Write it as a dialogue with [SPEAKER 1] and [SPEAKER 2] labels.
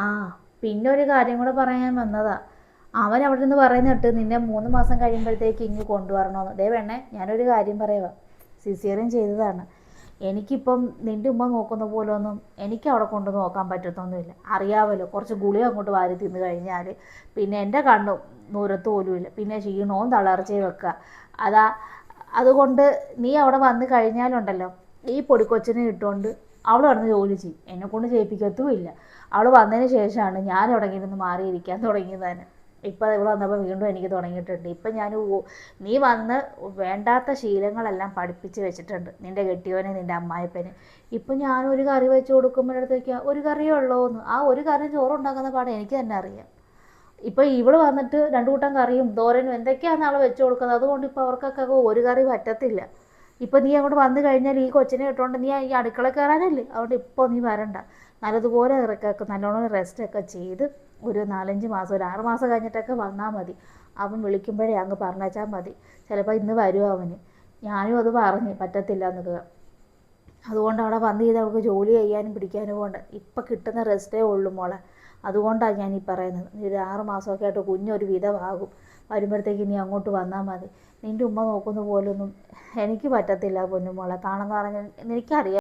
[SPEAKER 1] ആ പിന്നെ ഒരു കാര്യം കൂടെ പറയാൻ വന്നതാ. അവൻ അവിടെ നിന്ന് പറയുന്ന കേട്ട് നിന്നെ 3 മാസം കഴിയുമ്പോഴത്തേക്ക് ഇങ്ങ് കൊണ്ടുവരണമെന്ന്. ദേ വേണേ ഞാനൊരു കാര്യം പറയുക, സിസേറിയൻ ചെയ്തതാണ്. എനിക്കിപ്പം നിൻ്റെ ഉമ്മ നോക്കുന്ന പോലെ ഒന്നും എനിക്ക് അവിടെ കൊണ്ട് നോക്കാൻ പറ്റത്തൊന്നുമില്ല. അറിയാമല്ലോ, കുറച്ച് ഗുളിക അങ്ങോട്ട് വാരി തിന്ന് കഴിഞ്ഞാൽ പിന്നെ എൻ്റെ കണ്ണും ദൂരത്ത് പോലുമില്ല, പിന്നെ ക്ഷീണവും തളർച്ചയും വെക്കുക. അതാ അതുകൊണ്ട് നീ അവിടെ വന്ന് കഴിഞ്ഞാലുണ്ടല്ലോ, ഈ പൊടിക്കൊച്ചിനെ ഇട്ടുകൊണ്ട് അവൾ കിടന്ന് ജോലി ചെയ്യും, എന്നെക്കൊണ്ട് ചെയ്യിപ്പിക്കത്തുമില്ല. അവൾ വന്നതിന് ശേഷമാണ് ഞാൻ തുടങ്ങിയിരുന്ന് മാറിയിരിക്കാൻ തുടങ്ങിയത് തന്നെ. ഇപ്പം ഇവിടെ വന്നപ്പോൾ വീണ്ടും എനിക്ക് തുടങ്ങിയിട്ടുണ്ട്. ഇപ്പം ഞാൻ നീ വന്ന് വേണ്ടാത്ത ശീലങ്ങളെല്ലാം പഠിപ്പിച്ച് വെച്ചിട്ടുണ്ട് നിൻ്റെ കെട്ടിയോനെ നിൻ്റെ അമ്മായിപ്പനെ. ഇപ്പം ഞാനൊരു കറി വെച്ച് കൊടുക്കുമ്പോഴത്തേക്ക് ഒരു കറിയേ ഉള്ളൂ എന്ന്, ആ ഒരു കറി ചോറുണ്ടാക്കുന്ന പാടെ എനിക്ക് തന്നെ അറിയാം. ഇപ്പം ഇവള് വന്നിട്ട് 2 കൂട്ടം കറിയും തോരനും എന്തൊക്കെയാണ് അവൾ വെച്ച് കൊടുക്കുന്നത്. അതുകൊണ്ട് ഇപ്പോൾ അവർക്കൊക്കെ ഒരു കറി പറ്റത്തില്ല. ഇപ്പം നീ അങ്ങോട്ട് വന്നു കഴിഞ്ഞാൽ ഈ കൊച്ചിനെ ഇട്ടുകൊണ്ട് നീ ഈ അടുക്കള കയറാനല്ലേ. അതുകൊണ്ട് ഇപ്പോൾ നീ വരണ്ട. നല്ലതുപോലെ ഇറക്കൊക്കെ നല്ലോണം റെസ്റ്റൊക്കെ ചെയ്ത് ഒരു 4-5 മാസം, ഒരു 6 മാസം കഴിഞ്ഞിട്ടൊക്കെ വന്നാൽ മതി. അവൻ വിളിക്കുമ്പോഴേ അങ്ങ് പറഞ്ഞേച്ചാൽ മതി. ചിലപ്പോൾ ഇന്ന് വരും അവന്. ഞാനും അത് പറഞ്ഞ് പറ്റത്തില്ല എന്നൊക്കെ. അതുകൊണ്ട് അവിടെ വന്ന് ചെയ്ത് അവൾക്ക് ജോലി ചെയ്യാനും പിടിക്കാനും കൊണ്ട് ഇപ്പം കിട്ടുന്ന റെസ്റ്റേ ഉള്ളൂ മോളെ. അതുകൊണ്ടാണ് ഞാൻ ഈ പറയുന്നത്. നീ ഒരു 6 മാസമൊക്കെ ആയിട്ട് കുഞ്ഞൊരു വിധമാകും. വരുമ്പോഴത്തേക്ക് നീ അങ്ങോട്ട് വന്നാൽ മതി. നിൻ്റെ ഉമ്മ നോക്കുന്ന പോലൊന്നും എനിക്ക് പറ്റത്തില്ല പൊന്നുമോളെ. കാണുന്ന പറഞ്ഞാൽ എനിക്കറിയാം.